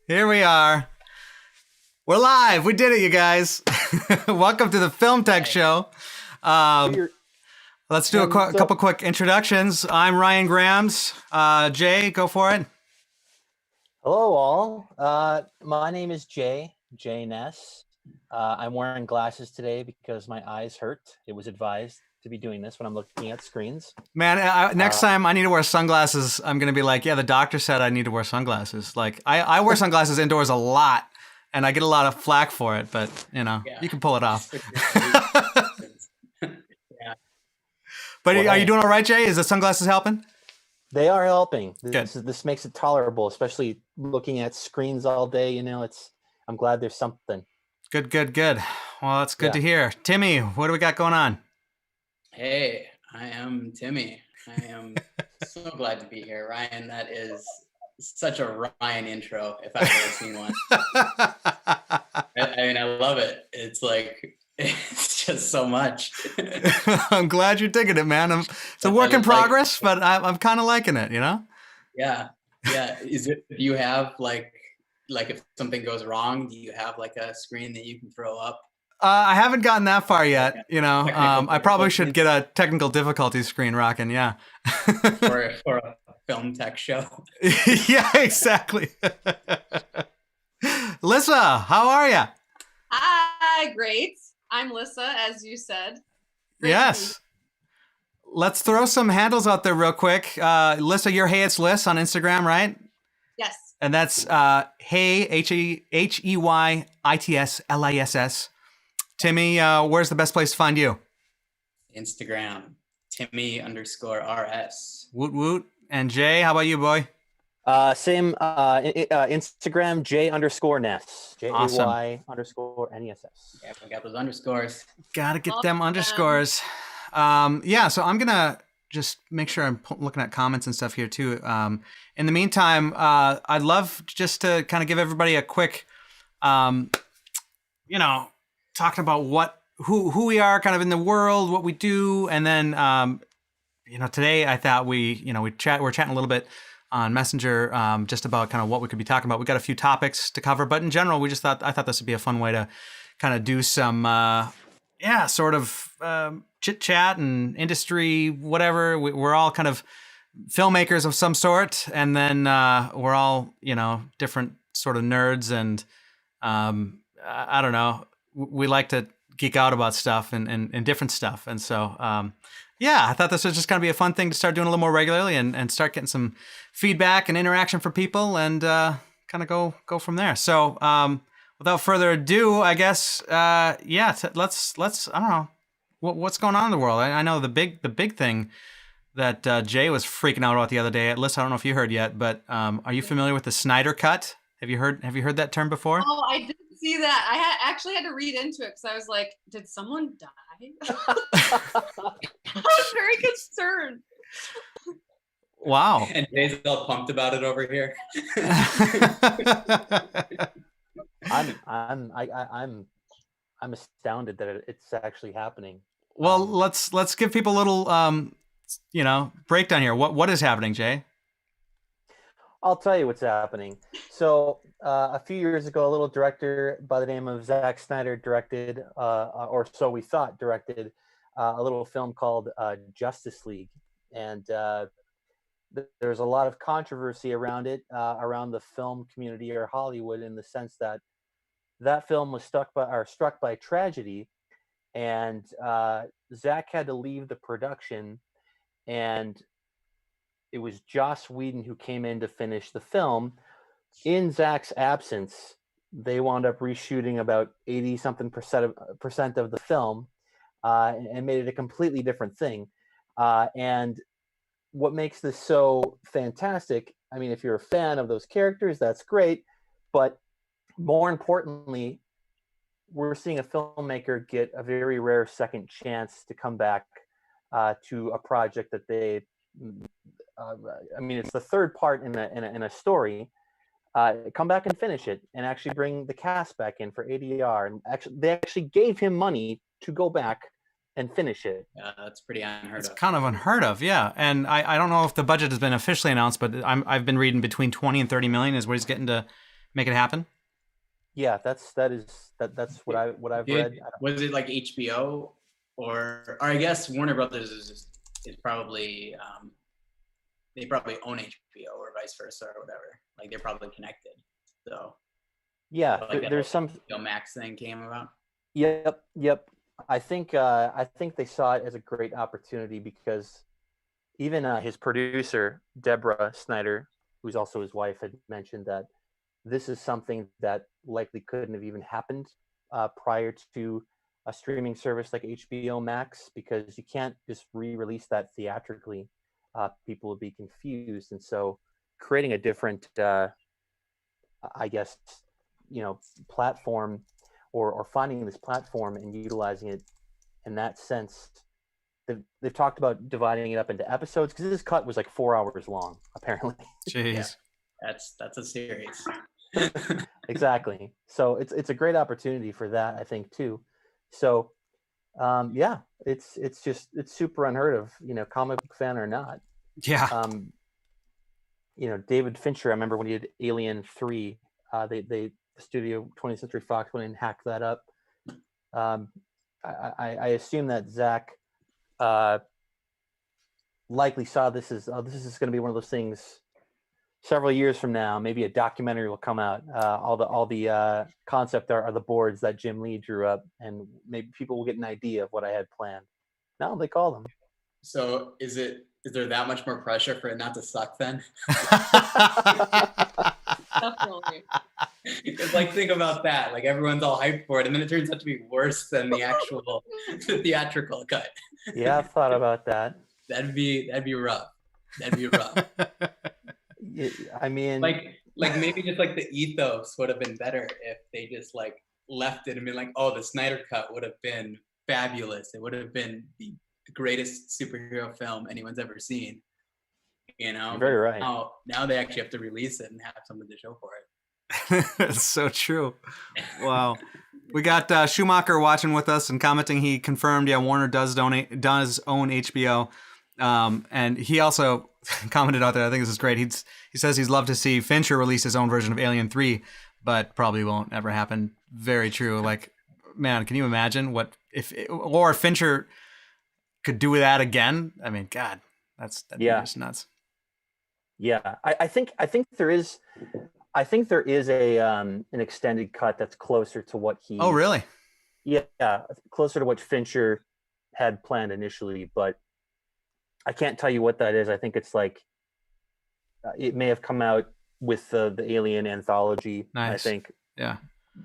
Here we are. We're live. We did it, you guys. Welcome to the Film Tech Show. Let's do a couple quick introductions. I'm Ryan Grams. Jay, go for it. Hello, all. My name is Jay Ness. I'm wearing glasses today because my eyes hurt. It was advised to be doing this when I'm looking at screens. Man, next time I need to wear sunglasses, I'm going to be like, yeah, the doctor said I need to wear sunglasses. Like, I wear sunglasses indoors a lot, and I get a lot of flack for it, but, you can pull it off. Yeah. But are you doing all right, Jay? Is the sunglasses helping? They are helping. This makes it tolerable, especially looking at screens all day. I'm glad there's something. Good. Well, that's good to hear. Timmy, what do we got going on? Hey, I am Timmy. I am so glad to be here. Ryan, that is such a Ryan intro, if I've ever seen one. I love it. It's just so much. I'm glad you're digging it, man. It's a work in progress, but I'm kind of liking it, Yeah. Do you have like if something goes wrong, do you have like a screen that you can throw up? I haven't gotten that far yet. I probably should get a technical difficulty screen rocking. Yeah. for a film tech show. Yeah, exactly. Lissa, how are you? Hi, great. I'm Lissa, as you said. Great. Yes. Let's throw some handles out there real quick. Lissa, you're Hey It's Liss on Instagram, right? Yes. And that's Hey HeyITSLISS. Timmy, where's the best place to find you? Instagram, Timmy_RS. Woot woot. And Jay, how about you, boy? Same Instagram, J_Ness. Awesome. JAY_NESS. Yeah, we got those underscores. Gotta get them underscores. So I'm gonna just make sure I'm looking at comments and stuff here too. In the meantime, I'd love just to kind of give everybody a quick, talking about who we are kind of in the world, what we do. And then, today I thought we're chatting a little bit on Messenger, just about kind of what we could be talking about. We got a few topics to cover, but in general, I thought this would be a fun way to kind of do some, chit chat and industry, whatever. We're all kind of filmmakers of some sort. And then, we're all, different sort of nerds and, I don't know. We like to geek out about stuff and different stuff. And so, I thought this was just going to be a fun thing to start doing a little more regularly and start getting some feedback and interaction from people and kind of go from there. So without further ado, I guess, let's I don't know, what's going on in the world. I know the big thing that Jay was freaking out about the other day. Liz, I don't know if you heard yet, but are you familiar with the Snyder Cut? Have you heard that term before? Oh, I didn't see that. I actually had to read into it because I was like, did someone die? I was very concerned. Wow. And Jay's all pumped about it over here. I'm astounded that it's actually happening. Well, let's give people a little breakdown here. What is happening, Jay? I'll tell you what's happening. So a few years ago, a little director by the name of Zack Snyder directed, or so we thought directed, a little film called Justice League. And there's a lot of controversy around it, around the film community or Hollywood, in the sense that film was struck by tragedy, and Zack had to leave the production, and it was Joss Whedon who came in to finish the film. In Zack's absence, they wound up reshooting about 80-something percent of the film and made it a completely different thing. And what makes this so fantastic, I mean, if you're a fan of those characters, that's great. But more importantly, we're seeing a filmmaker get a very rare second chance to come back to a project that they... it's the third part in a story. Come back and finish it, and actually bring the cast back in for ADR. And they actually gave him money to go back and finish it. Yeah, that's pretty unheard of. It's kind of unheard of, yeah. And I don't know if the budget has been officially announced, but I've been reading between 20 and 30 million is what he's getting to make it happen? Yeah, that's what I've read. Was it like HBO or I guess Warner Brothers is probably they probably own HBO or vice versa or whatever. Like they're probably connected. So Yeah, like that there's whole some. HBO Max thing came about. Yep. I think they saw it as a great opportunity because even his producer Deborah Snyder, who's also his wife, had mentioned that this is something that likely couldn't have even happened prior to a streaming service like HBO Max, because you can't just re-release that theatrically. People would be confused, and so creating a different, I guess, platform, or finding this platform and utilizing it in that sense. They've talked about dividing it up into episodes, because this cut was like 4 hours long, apparently. Jeez. Yeah. That's a series. Exactly. So it's a great opportunity for that, I think, too. So yeah, it's super unheard of, comic book fan or not. Yeah. David Fincher, I remember when he did Alien 3, the studio 20th Century Fox went and hacked that up. I assume that Zach likely saw this as, this is going to be one of those things several years from now. Maybe a documentary will come out. All the concept art are the boards that Jim Lee drew up, and maybe people will get an idea of what I had planned. No, they call them. So is there that much more pressure for it not to suck then? Definitely. It's like, think about that. Like everyone's all hyped for it, and then it turns out to be worse than the actual theatrical cut. Yeah, I've thought about that. That'd be rough. That'd be rough. I mean, like maybe just like the ethos would have been better if they just like left it and been like, oh, the Snyder Cut would have been fabulous. It would have been the greatest superhero film anyone's ever seen. You're very right. Now they actually have to release it and have something to show for it. That's so true. Wow. We got Schumacher watching with us and commenting. He confirmed, yeah, Warner does own HBO. And he also commented out there, I think this is great. He says he's loved to see Fincher release his own version of Alien 3, but probably won't ever happen. Very true. Like, man, can you imagine if Fincher could do that again? I mean, God, that'd be just nuts. Yeah, I think there is a an extended cut that's closer to what he. Oh, really? Yeah, closer to what Fincher had planned initially, but I can't tell you what that is. I think it's like it may have come out with the Alien anthology. Nice. I think. Yeah,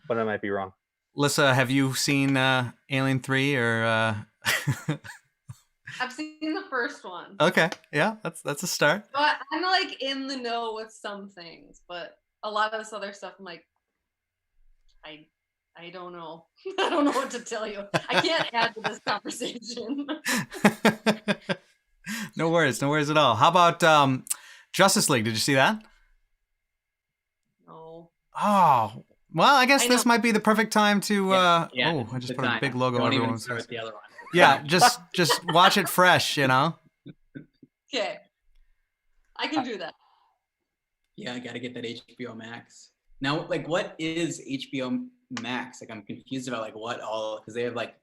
but I might be wrong. Lissa, have you seen Alien 3 or? I've seen the first one. Okay, yeah, that's a start. But I'm like in the know with some things, but a lot of this other stuff, I'm like, I don't know. I don't know what to tell you. I can't add to this conversation. No worries at all. How about Justice League? Did you see that? No. Oh, well, I guess this might be the perfect time to. I just put a big logo. Don't everyone even start with the other one. Yeah, just watch it fresh, Okay. I can do that. Yeah, I got to get that HBO Max. Now, like, what is HBO Max? Like, I'm confused about like what all, because they have like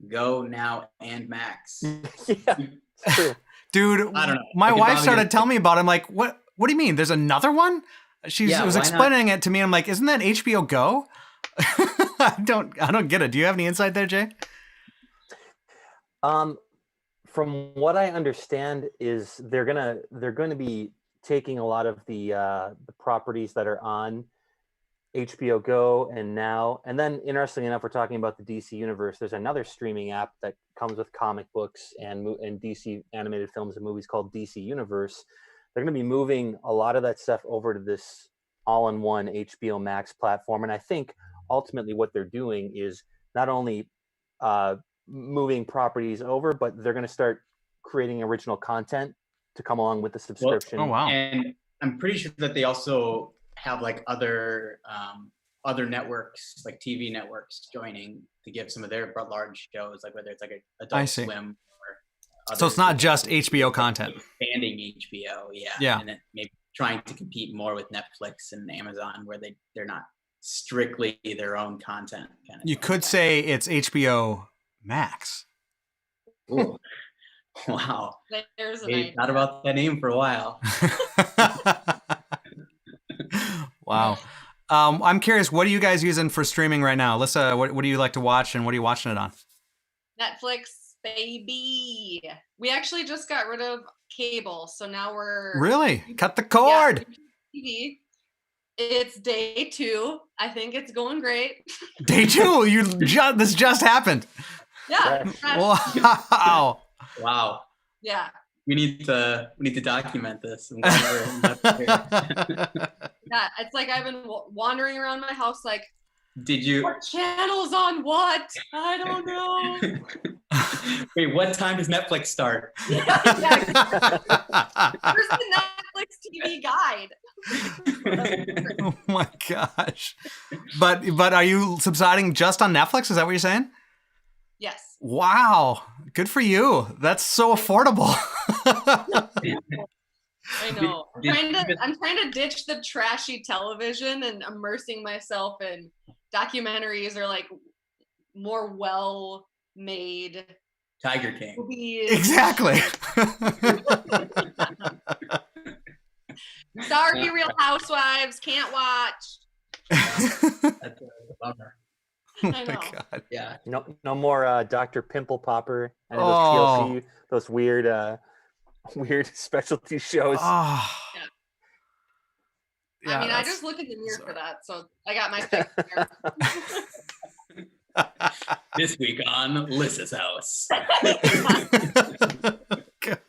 Go, Now, and Max. Yeah, it's true. Dude, I don't know. My wife started telling me about it. I'm like, what do you mean? There's another one? She was explaining it to me. I'm like, isn't that HBO Go? I don't get it. Do you have any insight there, Jay? From what I understand is they're gonna be taking a lot of the properties that are on HBO Go and Now, and then interestingly enough, we're talking about the DC universe. There's another streaming app that comes with comic books and DC animated films and movies called DC Universe. They're going to be moving a lot of that stuff over to this all-in-one HBO Max platform, and I think ultimately what they're doing is not only moving properties over, but they're going to start creating original content to come along with the subscription. Oh wow! And I'm pretty sure that they also have like other networks, like TV networks, joining to give some of their large shows, like whether it's like a Adult Swim or. So it's not just HBO content. Expanding HBO, yeah. Yeah. And then maybe trying to compete more with Netflix and Amazon, where they're not strictly their own content. Kind of You could say it's HBO Max. Ooh. Wow. There's an Hey, idea. thought about that name for a while. Wow. I'm curious, what are you guys using for streaming right now? Alyssa, what do you like to watch, and what are you watching it on? Netflix, baby. We actually just got rid of cable, so now we're Really? Cut the cord. TV. It's day 2. I think it's going great. Day 2. This just happened. Yeah. Wow. Wow. Yeah. We need to document this. I'm glad we're here. Yeah. It's like I've been wandering around my house like, Did you? what channel's on what? I don't know. Wait, what time does Netflix start? Yeah. Where's the Netflix TV guide? Oh my gosh. But are you subsiding just on Netflix? Is that what you're saying? Yes. Wow. Good for you. That's so affordable. I know. I'm trying to ditch the trashy television and immersing myself in documentaries or like more well-made Tiger King. movies. Exactly. Sorry, Real Housewives, can't watch. That's a bummer. Oh I my know. God. Yeah. No more Dr. Pimple Popper and those Oh. TLC, those weird specialty shows. Oh. I mean, I that's- just look in the mirror sorry. for that, so I got my pick there. This week on Lyssa's house. God.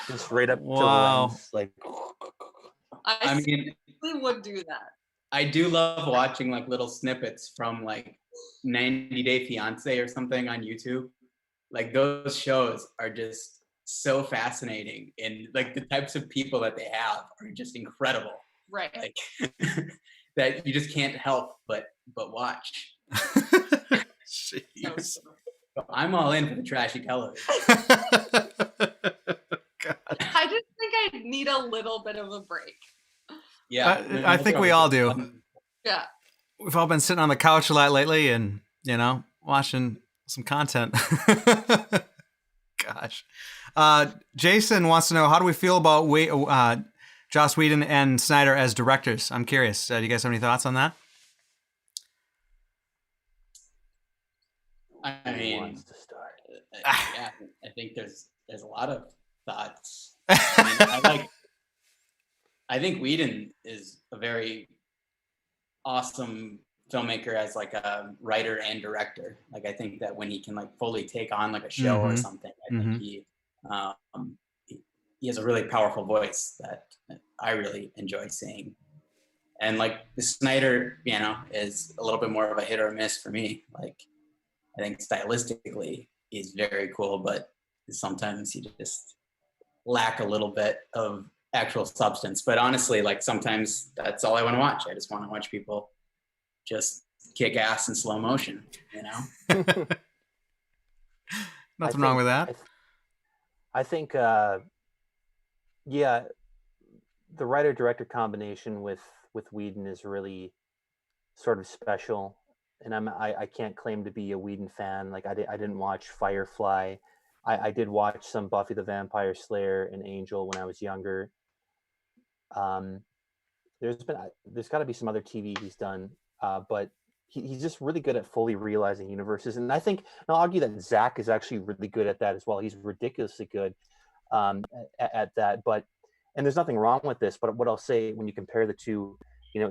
Just right up Wow. to the lens, like I mean, We would do that. I do love watching like little snippets from like 90 Day Fiance or something on YouTube. Like those shows are just so fascinating, and like the types of people that they have are just incredible. Right. Like that you just can't help but watch. Jeez. So I'm all in for the trashy television. God. I just think I need a little bit of a break. Yeah, I think we all do. Yeah. We've all been sitting on the couch a lot lately and, watching some content. Gosh. Jason wants to know, how do we feel about Joss Whedon and Snyder as directors? I'm curious. Do you guys have any thoughts on that? I who mean, wants to start? yeah, I think there's a lot of thoughts. I think Whedon is a very awesome filmmaker as like a writer and director. Like I think that when he can like fully take on like a show or something, I think he has a really powerful voice that I really enjoy seeing. And like the Snyder, is a little bit more of a hit or miss for me. Like I think stylistically he's very cool, but sometimes you just lack a little bit of actual substance. But honestly, like sometimes that's all I want to watch. I just want to watch people just kick ass in slow motion, Nothing wrong with that. I think, yeah, the writer-director combination with Whedon is really sort of special. And I can't claim to be a Whedon fan. Like I didn't watch Firefly. I did watch some Buffy the Vampire Slayer and Angel when I was younger. There's got to be some other TV he's done, but he's just really good at fully realizing universes. And I think, and I'll argue that Zach is actually really good at that as well. He's ridiculously good at that. And there's nothing wrong with this, but what I'll say when you compare the two,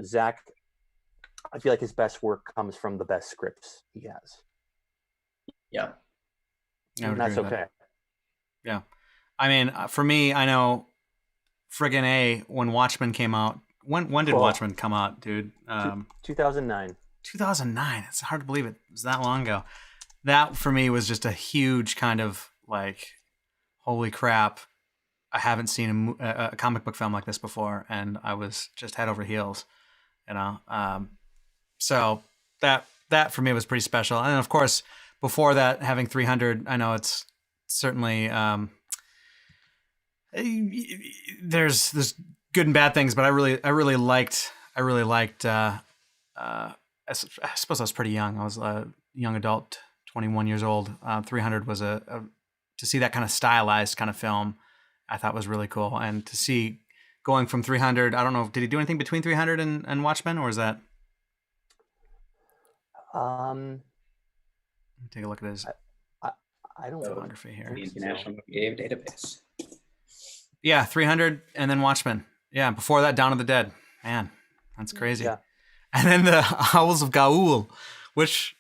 Zach, I feel like his best work comes from the best scripts he has. Yeah. And that's okay. Yeah. I mean, for me, I know friggin' A, when Watchmen came out. When did Watchmen come out, dude? 2009. 2009. It's hard to believe it was that long ago. That for me was just a huge kind of like, holy crap, I haven't seen a comic book film like this before, and I was just head over heels, so that for me was pretty special. And of course, before that, having 300, I know it's certainly There's good and bad things, but I really liked. I suppose I was pretty young. I was a young adult, 21 years old. 300 was to see that kind of stylized kind of film. I thought was really cool, and to see going from 300. I don't know. Did he do anything between 300 and Watchmen, or is that? Take a look at his I don't know. filmography here. The International Movie Database. Yeah, 300 and then Watchmen. Yeah, before that, Dawn of the Dead. Man, that's crazy. Yeah. And then the Owls of Gaul, which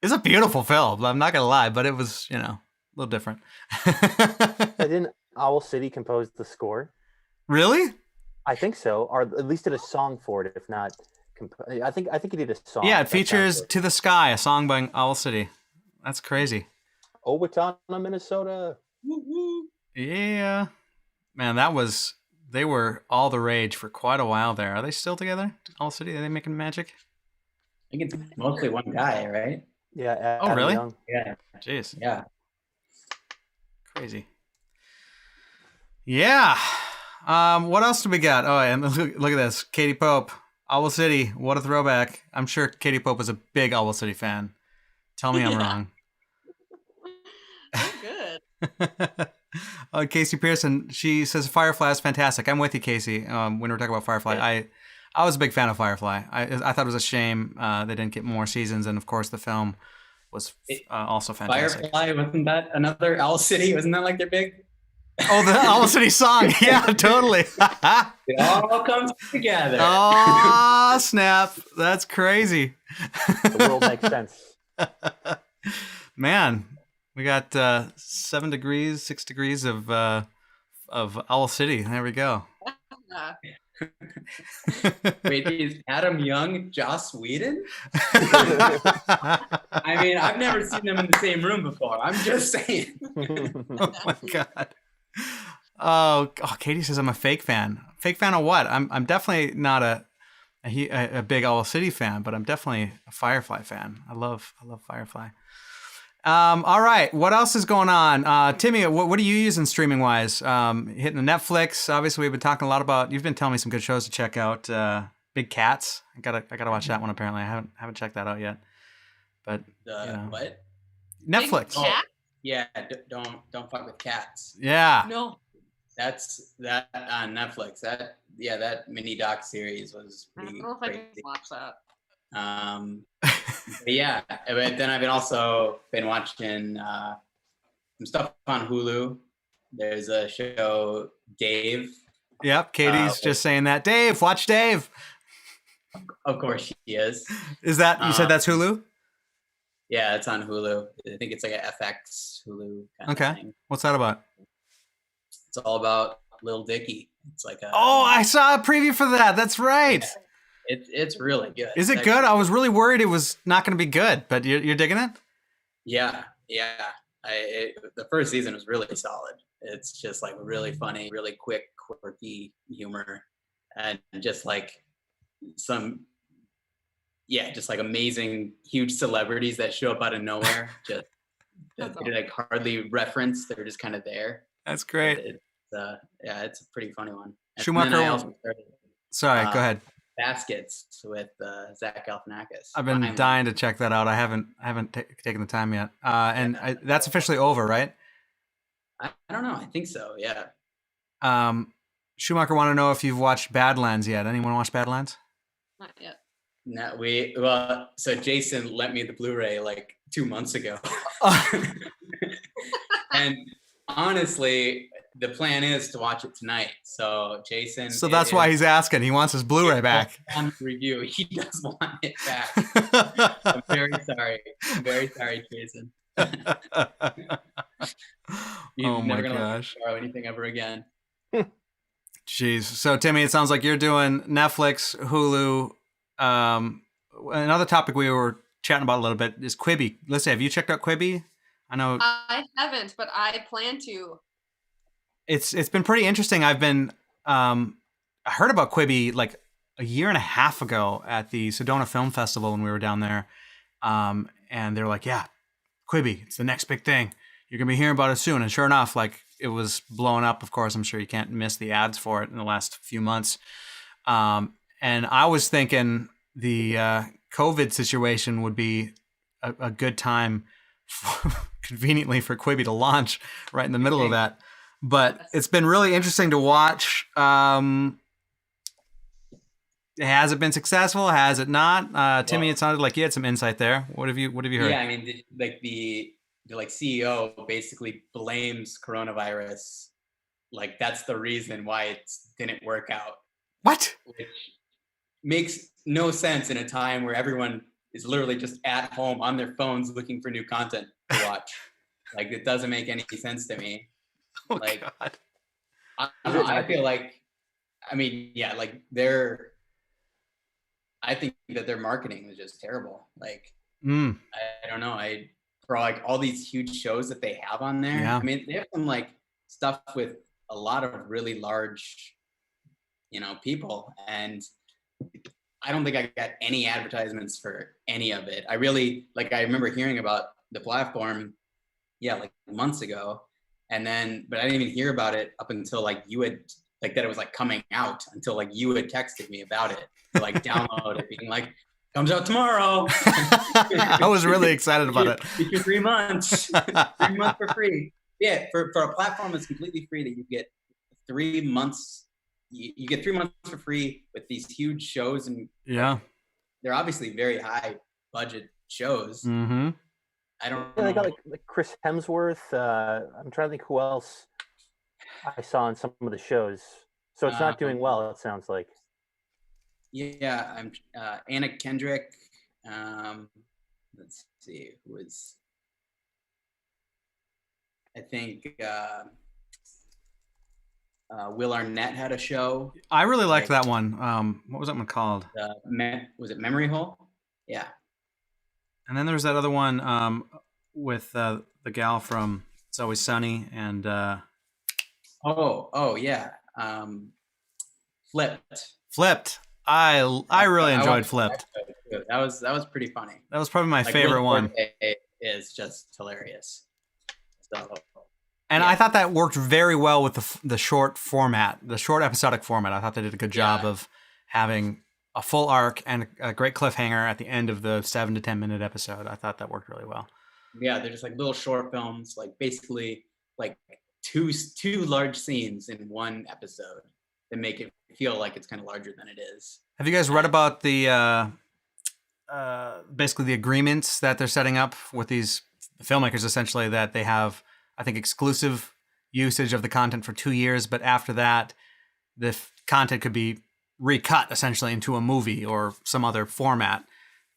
is a beautiful film. I'm not gonna lie, but it was a little different. Didn't Owl City compose the score? Really? I think so, or at least did a song for it. If not, I think he did a song. Yeah, it features "To the Sky," a song by Owl City. That's crazy. Owatonna, Minnesota. Woo-woo. Yeah, man, they were all the rage for quite a while there. Are they still together? Owl City? Are they making magic? I think it's mostly one guy, right? Yeah. Oh, Adam really? Young. Yeah. Jeez, Yeah. crazy. Yeah. What else do we got? Oh, and look at this. Katie Pope, Owl City. What a throwback. I'm sure Katie Pope was a big Owl City fan. Tell me I'm wrong. Good. Casey Pearson, she says Firefly is fantastic. I'm with you, Casey. When we're talking about Firefly, Yeah. I was a big fan of Firefly. I thought it was a shame they didn't get more seasons, and of course the film was also fantastic. Firefly, wasn't that another Owl City? Wasn't that like their big? Oh, the Owl City song. Yeah, totally. It all comes together. Oh, snap. That's crazy. The world makes sense. Man, we got 6 degrees of Owl City. There we go. Wait, is Adam Young Joss Whedon? I mean, I've never seen them in the same room before. I'm just saying. Oh my god. Oh, Katie says I'm a fake fan. Fake fan of what? I'm definitely not a big Owl City fan, but I'm definitely a Firefly fan. I love Firefly. All right, what else is going on? Timmy, what are you using streaming wise? Hitting the Netflix. Obviously, we've been talking a lot about. You've been telling me some good shows to check out. Big Cats. I gotta watch that one. Apparently, I haven't checked that out yet. But What? Netflix. Big Cat? Yeah, don't fuck with cats. Yeah. No. That's that on Netflix. That mini doc series was I pretty don't know if I crazy. can watch that. But yeah, but then I've also been watching some stuff on Hulu. There's a show, Dave. Yep. Katie's just saying that. Dave, watch Dave. Of course she is. Is that you said that's Hulu? Yeah, it's on Hulu. I think it's like a FX Hulu kind Okay. of thing. What's that about? It's all about Lil Dicky. It's like a Oh, I saw a preview for that. That's right. It's really good. Is it It's good? actually- I was really worried it was not going to be good, but you're digging it? Yeah. The first season was really solid. It's just like really funny, really quick, quirky humor, and just like just like amazing, huge celebrities that show up out of nowhere. Just That's they're like hardly referenced. They're just kind of there. That's great. It's a pretty funny one. And Schumacher- then I also started Sorry, go ahead. Baskets with Zach Galifianakis. I've been Finally. dying to check that out. I haven't taken the time yet. That's officially over, right? I don't know. I think so. Yeah. Schumacher want to know if you've watched Badlands yet. Anyone watch Badlands? Not yet. No, so Jason lent me the Blu-ray like 2 months ago. And honestly, the plan is to watch it tonight. So Jason. So that's why he's asking. He wants his Blu-ray back. On review, he does want it back. I'm very sorry. I'm very sorry, Jason. He's Oh my never gonna let me gosh. borrow anything ever again. Jeez. So Timmy, it sounds like you're doing Netflix, Hulu. Another topic we were chatting about a little bit is Quibi. Let's say, have you checked out Quibi? I know I haven't, but I plan to. it's been pretty interesting. I've been I heard about Quibi like a year and a half ago at the Sedona Film Festival when we were down there. And they're like, yeah, Quibi, it's the next big thing. You're gonna be hearing about it soon. And sure enough, like it was blowing up. Of course, I'm sure you can't miss the ads for it in the last few months. And I was thinking the COVID situation would be a good time conveniently for Quibi to launch right in the middle of that. But it's been really interesting to watch. Has it been successful? Has it not? Timmy, it sounded like you had some insight there. What have you heard? Yeah, I mean, the CEO basically blames coronavirus. Like that's the reason why it didn't work out. What? Which makes no sense in a time where everyone is literally just at home on their phones looking for new content to watch. Like it doesn't make any sense to me. Oh, like God. I don't know, I feel like, I mean, yeah, like I think that their marketing was just terrible. Like I don't know. For like all these huge shows that they have on there. Yeah. I mean, they have some like stuff with a lot of really large, people, and I don't think I got any advertisements for any of it. I remember hearing about the platform, like months ago, but I didn't even hear about it up until like you had that it was like coming out, until like you had texted me about it to like download it, being like, comes out tomorrow. I was really excited about it. Get your 3 months, 3 months for free. Yeah, for a platform that's completely free, that you get 3 months. You get 3 months for free with these huge shows, and they're obviously very high budget shows. Mm-hmm. I don't know. They got like Chris Hemsworth. I'm trying to think who else I saw on some of the shows. So it's not doing well, it sounds like. Yeah, I'm Anna Kendrick. Let's see, who was? I think Will Arnett had a show. I really liked that one. What was that one called? Was it Memory Hole? Yeah. And then there was that other one with the gal from It's Always Sunny and. Oh yeah. Flipped. I really enjoyed Flipped. That was pretty funny. That was probably my favorite one. Is just hilarious. So, and I thought that worked very well with the short format, the short episodic format. I thought they did a good job of having a full arc and a great cliffhanger at the end of the 7 to 10 minute episode. I thought that worked really well. Yeah, they're just like little short films, like basically like two large scenes in one episode that make it feel like it's kind of larger than it is. Have you guys read about the basically the agreements that they're setting up with these filmmakers, essentially, that they have, I think, exclusive usage of the content for 2 years, but after that, the content could be recut essentially into a movie or some other format.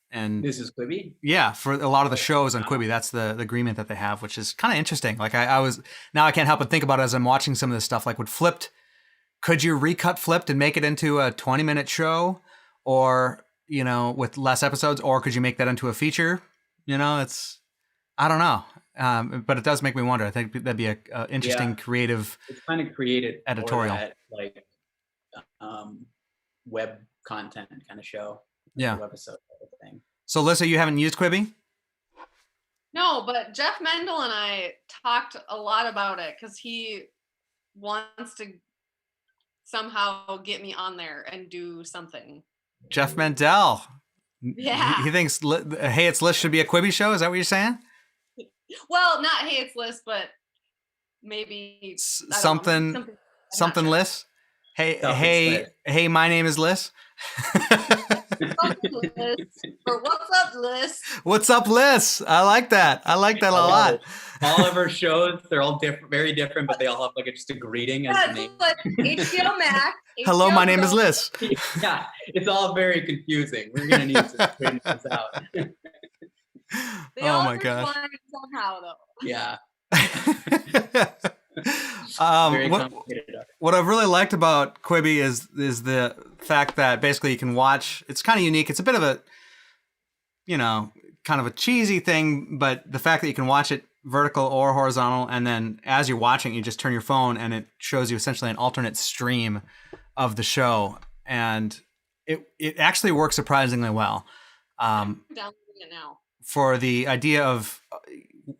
And this is Quibi? Yeah, for a lot of the shows on Quibi, that's the agreement that they have, which is kind of interesting. Like now I can't help but think about it as I'm watching some of this stuff. Like with Flipped, could you recut Flipped and make it into a 20-minute show, or with less episodes, or could you make that into a feature? I don't know, but it does make me wonder. I think that'd be a interesting creative. It's kind of created editorial, like web content kind of show. Yeah. Webisode type of thing. So, Lissa, you haven't used Quibi? No, but Jeff Mendel and I talked a lot about it because he wants to somehow get me on there and do something. Jeff Mendel. Yeah. He thinks Hey It's Liss should be a Quibi show. Is that what you're saying? Well, not Hey It's Liss, but maybe something Liss. Hey, my name is Liss. Or what's up, Liss? What's up, Liss? I like that. I like that a lot. All of our shows, they're all different, very different, but they all have like just a greeting as the name. Like HBO Max. Hello, my name is Liss. Yeah, it's all very confusing. We're gonna need to straighten this out. They all my gosh. Somehow, though. Yeah. What I've really liked about Quibi is the fact that basically you can watch. It's kind of unique. It's a bit of a, kind of a cheesy thing, but the fact that you can watch it vertical or horizontal, and then as you're watching, you just turn your phone and it shows you essentially an alternate stream of the show, and it actually works surprisingly well. I'm downloading it now. For the idea of,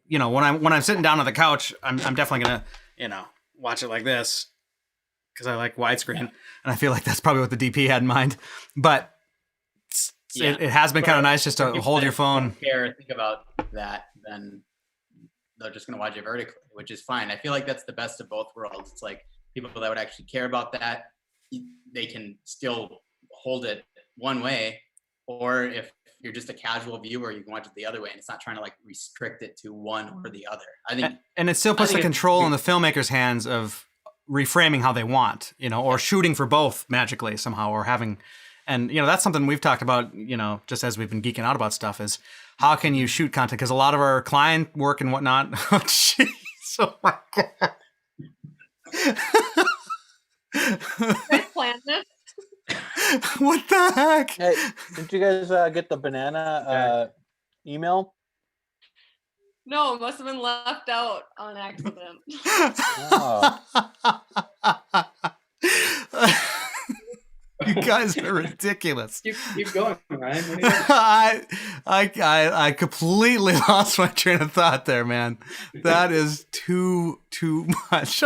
when I'm sitting down on the couch, I'm definitely gonna watch it like this because I like widescreen, and I feel like that's probably what the DP had in mind. But it has been kind of nice just to hold your phone. Don't care, think about that, then they're just going to watch it vertically, which is fine. I feel like that's the best of both worlds. It's like people that would actually care about that, they can still hold it one way, or if you're just a casual viewer, you can watch it the other way, and it's not trying to like restrict it to one or the other. I think, and it still puts the control in the filmmaker's hands of reframing how they want, or shooting for both magically somehow, or having, and that's something we've talked about, just as we've been geeking out about stuff, is how can you shoot content? Because a lot of our client work and whatnot. Oh, jeez! Oh my god! I planned this. What the heck? Hey, did you guys get the banana email? No, it must have been left out on accident. Oh. You guys are ridiculous. keep going, Ryan. What do you I completely lost my train of thought there, man. That is too much.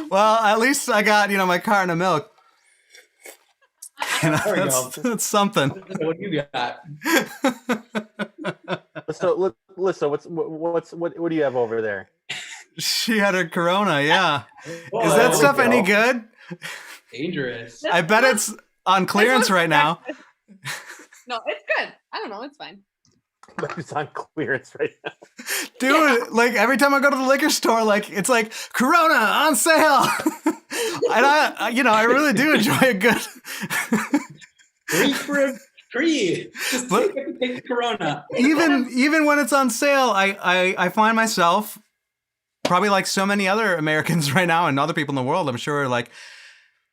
Well, at least I got, my carton of milk. That's something. What do you got? So, Lisa, what do you have over there? She had her Corona, yeah. Oh, is that stuff any good? Dangerous. I bet it's on clearance right now. No, it's good. I don't know. It's fine. It's on clearance right now. Dude, like every time I go to the liquor store, like it's like Corona on sale. And I really do enjoy a good 3 for free. Just take the Corona. Even when it's on sale, I find myself, probably like so many other Americans right now and other people in the world, I'm sure, like,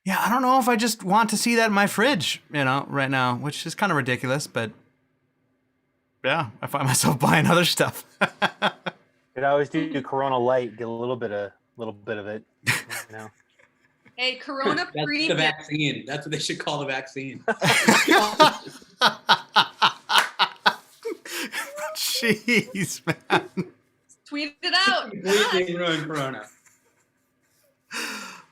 yeah, I don't know if I just want to see that in my fridge, right now, which is kind of ridiculous, but yeah, I find myself buying other stuff. Could always do Corona Light, get a little bit of it. Hey, Corona That's the Premium. vaccine. That's what they should call the vaccine. Jeez, man. Tweet it out. Completely ruined Corona.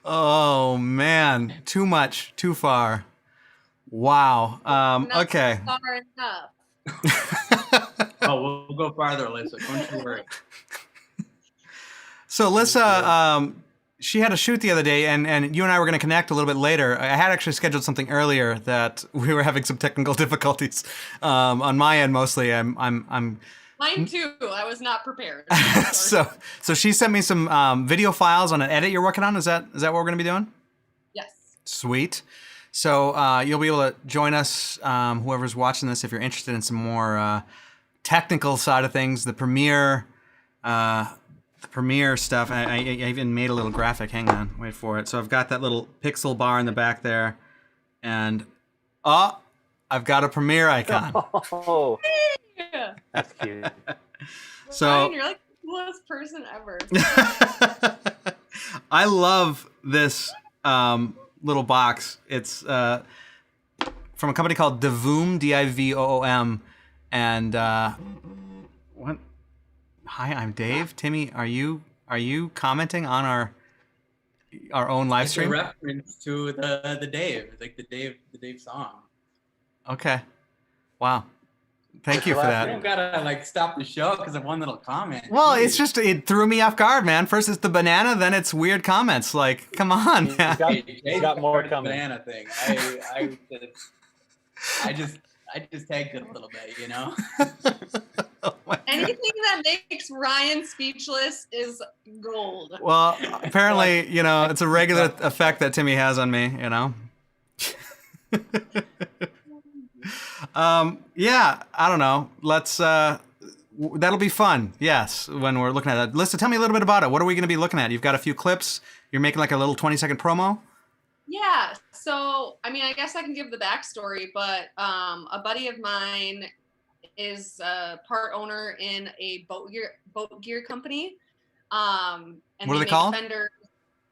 Oh man, too much, too far. Wow. Not Okay. Far enough. Oh, we'll go farther, Alyssa. Don't you worry. So Alyssa, she had a shoot the other day, and you and I were going to connect a little bit later. I had actually scheduled something earlier that we were having some technical difficulties on my end. Mostly, I'm. Mine too. I was not prepared. So she sent me some video files on an edit you're working on. Is that what we're going to be doing? Yes. Sweet. So you'll be able to join us, whoever's watching this, if you're interested in some more technical side of things. The Premiere stuff. I even made a little graphic. Hang on, wait for it. So I've got that little pixel bar in the back there, and I've got a Premiere icon. Oh, Yeah. that's cute. So Ryan, you're like the coolest person ever. I love this little box. It's from a company called Divoom, Divoom, and what? Hi, I'm Dave. Timmy, are you commenting on our own live It's a stream? reference to the Dave, like the Dave song. Okay. Wow. Thank you for You that. don't gotta like stop the show because of one little comment. Well, Jeez. it's just, it threw me off guard, man. First it's the banana, then it's weird comments. Like, come on, man. He's got more coming. Banana thing. I just tagged it a little bit, Oh my Anything that makes Ryan speechless is gold. Well, apparently, it's a regular effect that Timmy has on me, Yeah, I don't know. Let's, that'll be fun. Yes, when we're looking at that. Lisa, tell me a little bit about it. What are we going to be looking at? You've got a few clips. You're making like a little 20-second promo. Yeah. So, I mean, I guess I can give the backstory, but a buddy of mine is part owner in a boat gear company. And What are they make called?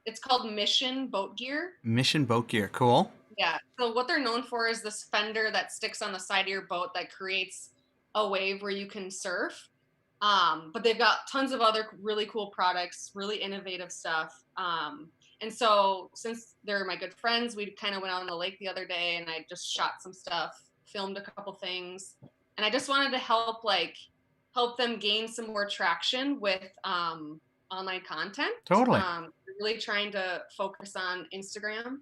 It's called Mission Boat Gear. Mission Boat Gear. Cool. Yeah. So what they're known for is this fender that sticks on the side of your boat that creates a wave where you can surf. But they've got tons of other really cool products, really innovative stuff. And so since they're my good friends, we kind of went out on the lake the other day and I just shot some stuff, filmed a couple things. And I just wanted to help them gain some more traction with online content. Totally. Really trying to focus on Instagram.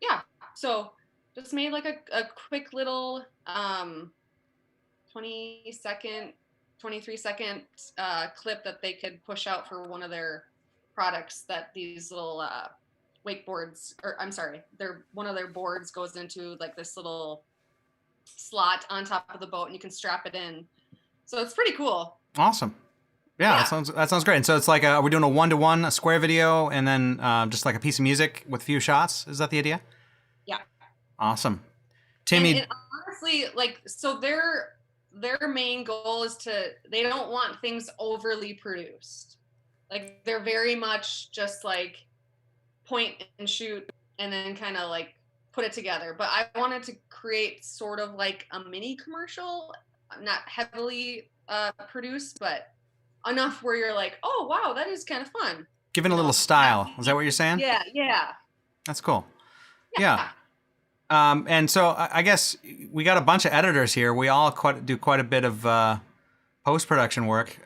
Yeah. So just made like a quick little 23-second clip that they could push out for one of their products that these little wakeboards, or I'm sorry, one of their boards goes into like this little slot on top of the boat and you can strap it in. So it's pretty cool. Awesome. Yeah. That sounds great. And so it's like we're doing a 1-to-1, a square video, and then just like a piece of music with a few shots. Is that the idea? Yeah. Awesome. Timmy. And honestly, like, so their main goal is they don't want things overly produced. Like they're very much just like point and shoot and then kind of like put it together. But I wanted to create sort of like a mini commercial, not heavily produced, but enough where you're like, oh wow, that is kind of fun. Giving a little style. Is that what you're saying? Yeah. That's cool. Yeah. And so I guess we got a bunch of editors here. We all do quite a bit of post-production work.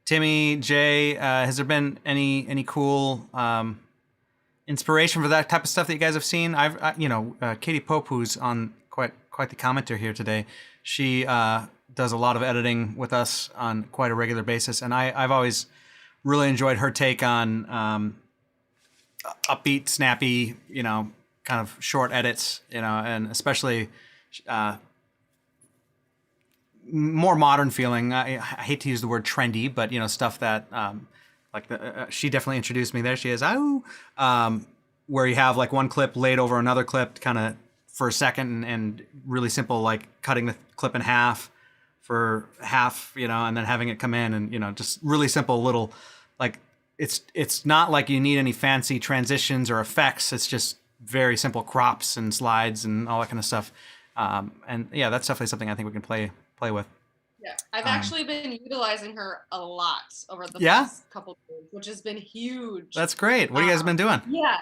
Timmy, Jay, has there been any cool inspiration for that type of stuff that you guys have seen? Katie Pope, who's on quite the commenter here today, she does a lot of editing with us on quite a regular basis, and I've always really enjoyed her take on upbeat, snappy, kind of short edits, and especially more modern feeling. I hate to use the word trendy, but stuff that she definitely introduced me there. She is where you have like one clip laid over another clip, kind of for a second, and really simple, like cutting the clip in half for half, and then having it come in, and just really simple little, like it's not like you need any fancy transitions or effects. It's just very simple crops and slides and all that kind of stuff. And yeah, that's definitely something I think we can play with. Yeah, I've actually been utilizing her a lot over the past couple of years, which has been huge. That's great. What have you guys been doing? Yeah.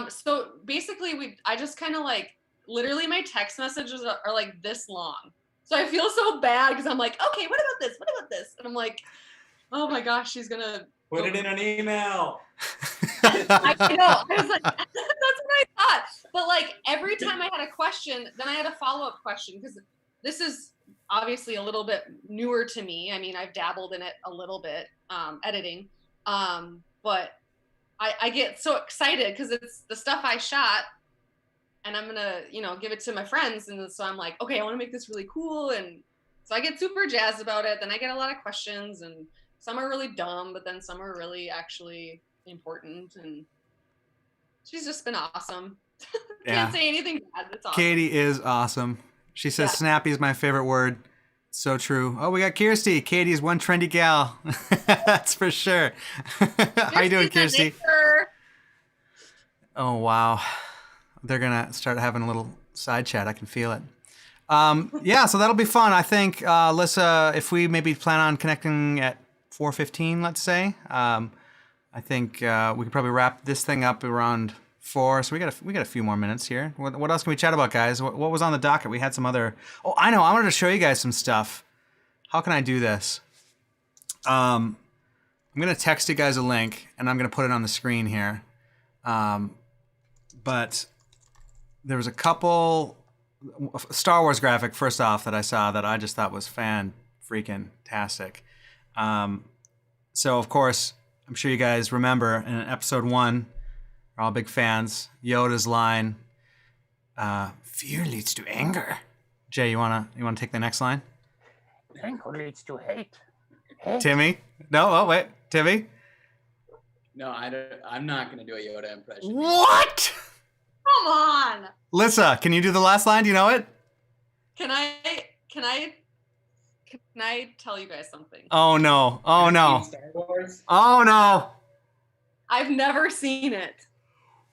So basically I just kind of like, literally my text messages are like this long. So I feel so bad because I'm like, okay, what about this? What about this? And I'm like, oh my gosh, she's going to put it in an email. I know. I was like, that's what I thought. But like every time I had a question, then I had a follow-up question, because this is obviously a little bit newer to me. I mean, I've dabbled in it a little bit, editing. But I get so excited because it's the stuff I shot and I'm going to, give it to my friends. And so I'm like, okay, I want to make this really cool. And so I get super jazzed about it. Then I get a lot of questions, and some are really dumb, but then some are really actually important. And she's just been awesome. Can't say anything bad. It's awesome. Katie is awesome. She says snappy is my favorite word. So true. Oh, we got Kirsty. Katie's one trendy gal. That's for sure. How you doing, Kirsty? Oh, wow. They're going to start having a little side chat. I can feel it. Yeah, so that'll be fun. I think, Alyssa, if we maybe plan on connecting at 4:15, let's say, I think we could probably wrap this thing up around 4. So we got a few more minutes here. What else can we chat about, guys? What was on the docket? We had some other. Oh, I know. I wanted to show you guys some stuff. How can I do this? I'm gonna text you guys a link, and I'm gonna put it on the screen here. But there was a couple Star Wars graphic first off that I saw that I just thought was fan-freaking-tastic. So of course, I'm sure you guys remember in episode 1. We're all big fans. Yoda's line, "Fear leads to anger." Jay, you wanna take the next line? Anger leads to hate. Timmy? No. Oh wait, Timmy. No, I'm not gonna do a Yoda impression. What? Come on. Lissa, can you do the last line? Do you know it? Can I tell you guys something? Oh no! Oh no! Star Wars? Oh no! I've never seen it.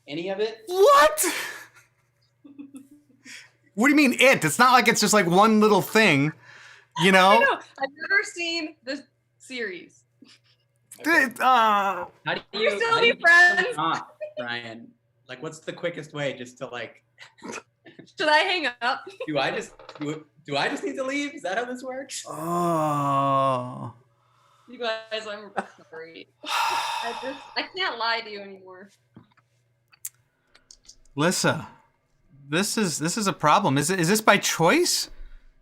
Any of it? What? What do you mean it? It's not like it's just like one little thing. You I know? know. I've never seen the series. Uh, How do We're you still how do you be friends. turn off, Ryan? Like, what's the quickest way just to like? Should I hang up? Do I just need to leave? Is that how this works? oh. You guys, I'm sorry. I can't lie to you anymore. Lissa, this is a problem. Is this by choice?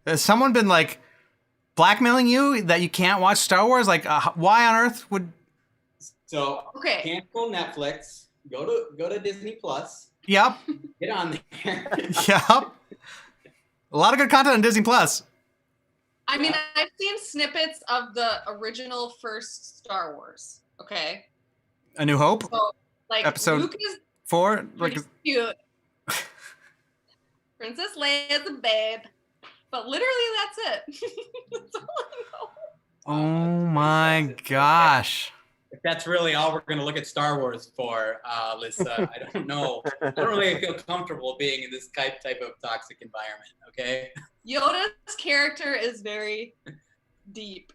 Has someone been like blackmailing you that you can't watch Star Wars? Like, why on earth would? So Okay. cancel Netflix. Go to Disney Plus. Yep. Get on there. Yep. A lot of good content on Disney Plus. I mean, I've seen snippets of the original first Star Wars. Okay. A New Hope, So, like, Episode Luke is 4. Like, pretty cute. Princess Leia's a babe. But literally, that's it. That's all I know. oh my gosh. If that's really all we're gonna look at Star Wars for, Lisa, I don't know. I don't really feel comfortable being in this type of toxic environment. Okay. Yoda's character is very deep.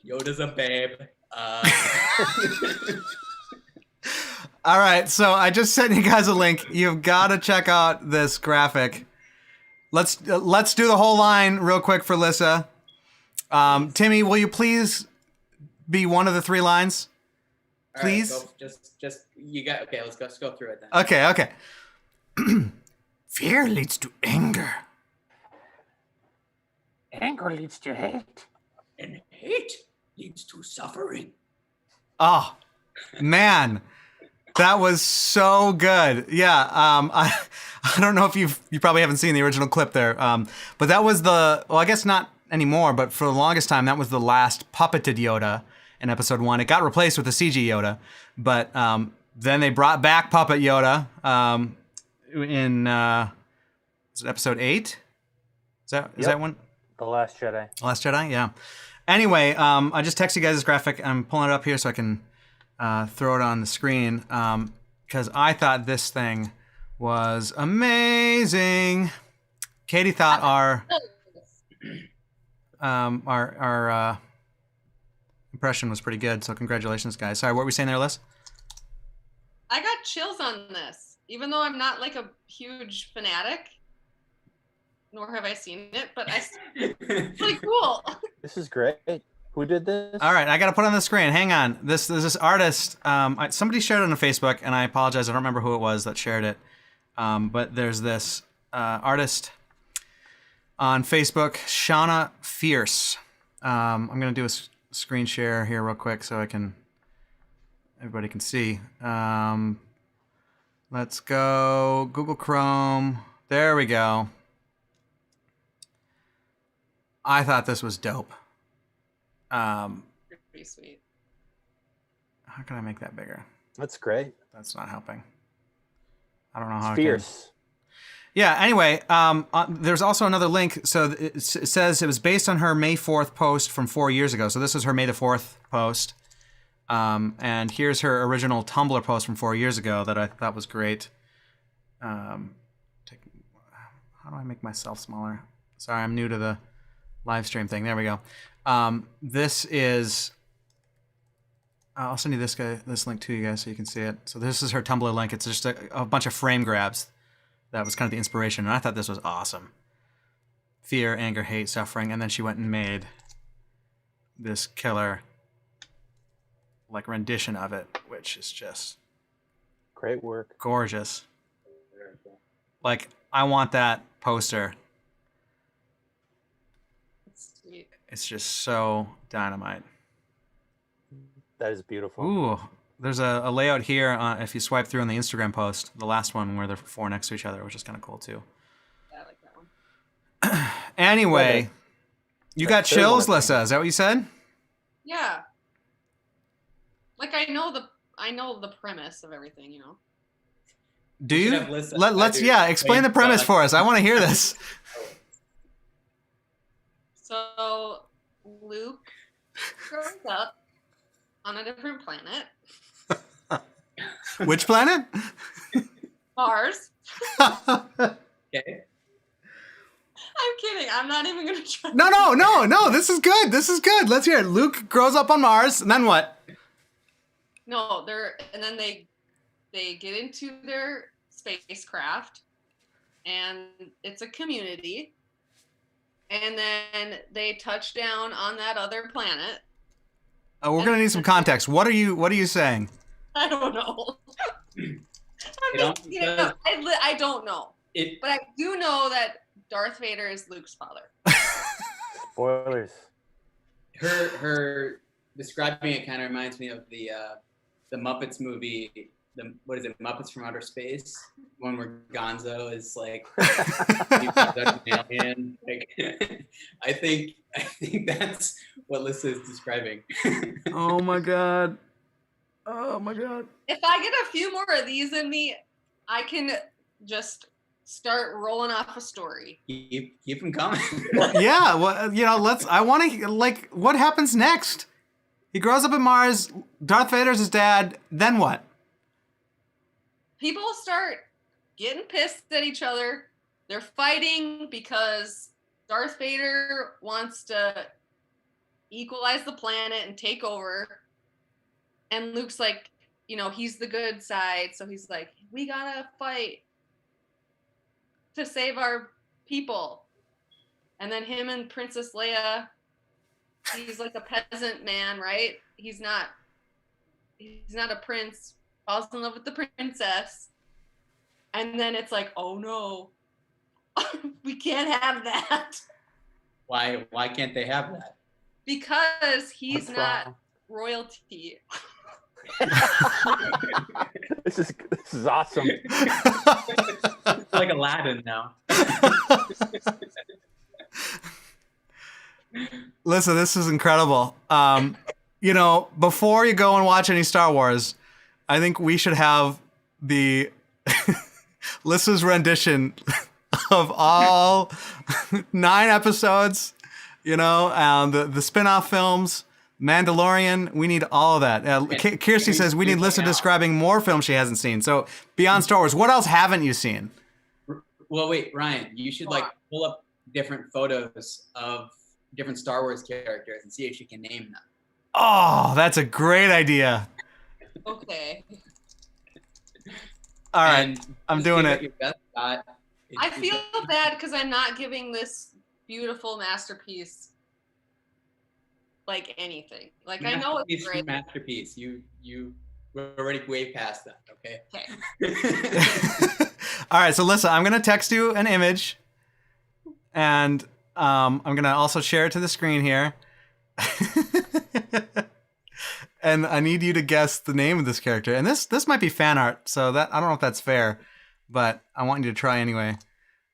Yoda's a babe. All right, so I just sent you guys a link. You've got to check out this graphic. Let's do the whole line real quick for Lissa. Timmy, will you please be one of the 3 lines? Please. All right, just you got okay. Let's go through it then. Okay. Fear leads to anger. Anger leads to hate. And hate leads to suffering. Oh, man. That was so good. Yeah. I don't know if you probably haven't seen the original clip there. But that was I guess not anymore, but for the longest time, that was the last puppeted Yoda in episode 1. It got replaced with a CG Yoda, but then they brought back puppet Yoda in is it episode 8? Is that one? The Last Jedi. Last Jedi, yeah. Anyway, I just texted you guys this graphic. I'm pulling it up here so I can throw it on the screen because I thought this thing was amazing. Katie thought our impression was pretty good, so congratulations, guys. Sorry, what were we saying there, Liz? I got chills on this, even though I'm not like a huge fanatic, nor have I seen it, but it's really cool. This is great. Who did this? All right, I got to put it on the screen. Hang on. There's this artist. Somebody shared it on Facebook, and I apologize. I don't remember who it was that shared it. But there's this artist on Facebook, Shauna Fierce. I'm going to do a screen share here real quick so everybody can see. Let's go Google Chrome. There we go. I thought this was dope. Pretty sweet. How can I make that bigger? That's great. That's not helping. I don't know how. Fierce. Yeah. Anyway, there's also another link. So it says it was based on her May 4th post from 4 years ago. So this was her May the 4th post. And here's her original Tumblr post from 4 years ago that I thought was great. How do I make myself smaller? Sorry, I'm new to the live stream thing. There we go. This is. I'll send you this link to you guys so you can see it. So this is her Tumblr link. It's just a bunch of frame grabs. That was kind of the inspiration, and I thought this was awesome. Fear, anger, hate, suffering, and then she went and made this killer like rendition of it, which is just great work. Gorgeous. Like, I want that poster. Sweet. It's just so dynamite. That is beautiful. Ooh, there's a layout here. If you swipe through on the Instagram post, the last one where they're 4 next to each other, which is kind of cool too. Yeah, I like that one. Anyway, you got chills, Lissa. Is that what you said? Yeah. Like I know the premise of everything, you know. Do you? Let's explain the premise for us. I want to hear this. So Luke grows up on a different planet. Which planet? Mars. Okay. I'm kidding. I'm not even gonna try. No. This is good. This is good. Let's hear it. Luke grows up on Mars, and then what? No, and then they get into their spacecraft, and it's a community, and then they touch down on that other planet. We're gonna need some context. What are you saying? I don't know. I don't know. But I do know that Darth Vader is Luke's father. Spoilers. Her describing it kind of reminds me of the Muppets movie. What is it? Muppets from Outer Space. One where Gonzo is like, alien. Like, I think that's what Lissa is describing. Oh my god. If I get a few more of these in me, I can just start rolling off a story. Keep them coming. Yeah, well, I want to, like, what happens next? He grows up in Mars, Darth Vader's his dad, then what? People start getting pissed at each other. They're fighting because Darth Vader wants to equalize the planet and take over. And Luke's like, he's the good side. So he's like, we gotta fight to save our people. And then him and Princess Leia, he's like a peasant man, right? He's not a prince, falls in love with the princess. And then it's like, oh no, we can't have that. Why can't they have that? Because he's not royalty. This is awesome. It's like Aladdin now. Listen, this is incredible. Before you go and watch any Star Wars, I think we should have the Lissa's rendition of all 9 episodes, the spin-off films, Mandalorian. We need all of that. Kirsty says we need Lissa describing more films she hasn't seen. So beyond Star Wars, what else haven't you seen? Well, wait, Ryan, you should pull up different photos of different Star Wars characters and see if you can name them. Oh, that's a great idea. Okay. All right, I'm doing it. Your best shot. I feel bad because I'm not giving this beautiful masterpiece like anything. Like, I know it's great. Masterpiece. You we're already way past that. Okay. All right, so Lissa, I'm gonna text you an image, and I'm gonna also share it to the screen here. And I need you to guess the name of this character. And this might be fan art, so that I don't know if that's fair, but I want you to try anyway.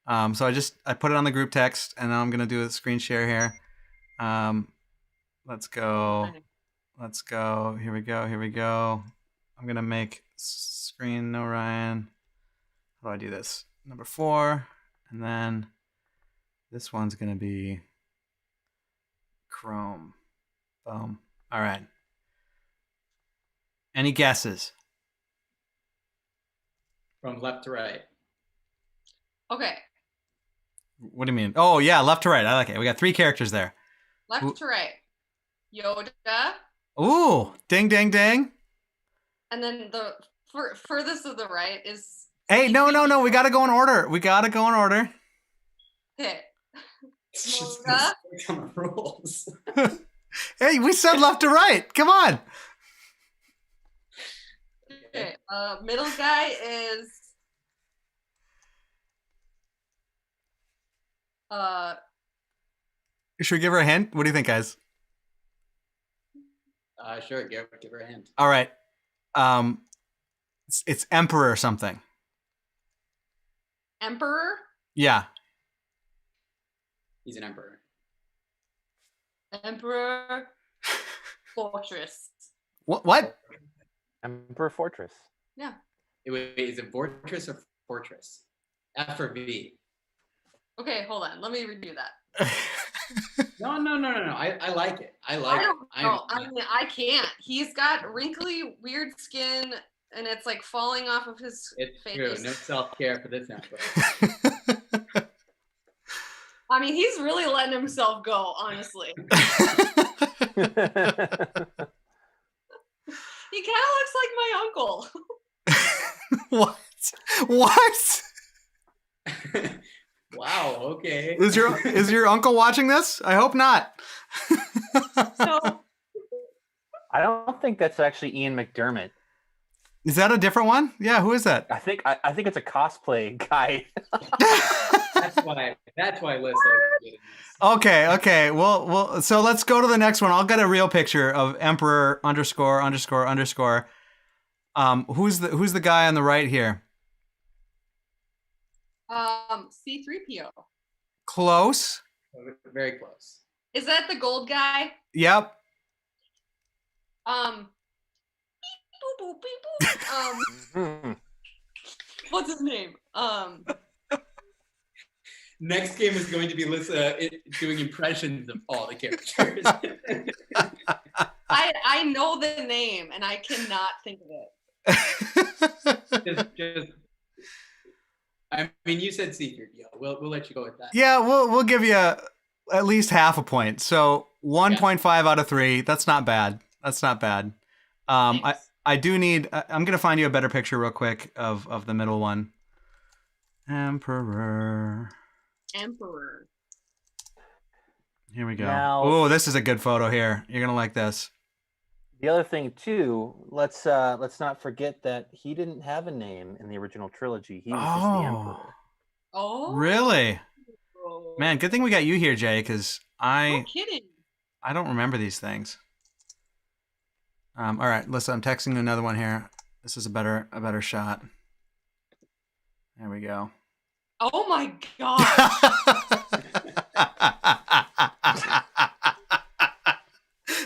So I put it on the group text, and now I'm gonna do a screen share here. Let's go. Here we go. I'm gonna make screen no Ryan. How do I do this? Number 4, and then this one's gonna be Chrome. Boom. All right. Any guesses? From left to right. Okay. What do you mean? Oh, yeah, left to right. I like it. We got 3 characters there. Left to right. Yoda. Ooh, ding, ding, ding. And then the furthest to the right is... Hey, no. We got to go in order. Okay. Yoda. Some rules. Hey, we said left to right. Come on. Okay. Middle guy is... Should we give her a hint? What do you think, guys? Sure. Give her a hint. All right. It's Emperor or something. Emperor? Yeah. He's an emperor. Emperor Fortress. What? Emperor Fortress. Yeah. Wait, is it Fortress or Fortress? F or V? Okay, hold on. Let me redo that. No. I like it. I don't know. I mean, I can't. He's got wrinkly, weird skin, and it's like falling off of his face. True. No self-care for this episode. I mean, he's really letting himself go, honestly. He kind of looks like my uncle. What? What? Wow. Okay. Is your uncle watching this? I hope not. So, I don't think that's actually Ian McDermott. Is that a different one? Yeah, who is that? I think it's a cosplay guy. That's why Lissa. Okay. Well. So let's go to the next one. I'll get a real picture of Emperor ____. Who's the guy on the right here? C-3PO. Close. Very close. Is that the gold guy? Yep. Beep, boop, beep, boop. What's his name? Next game is going to be Lissa doing impressions of all the characters. I know the name and I cannot think of it. just I mean, you said C-3PO. We'll let you go with that. Yeah, we'll give you at least half a point. So 1.5 out of 3. That's not bad. I do need. I'm gonna find you a better picture real quick of the middle one. Emperor. Here we go. Oh, this is a good photo here. You're gonna like this. The other thing too, let's not forget that he didn't have a name in the original trilogy. He was just the Emperor. Oh, really? Man, good thing we got you here, Jay, because no kidding. I don't remember these things. All right, listen, I'm texting you another one here. This is a better shot. There we go. Oh my god.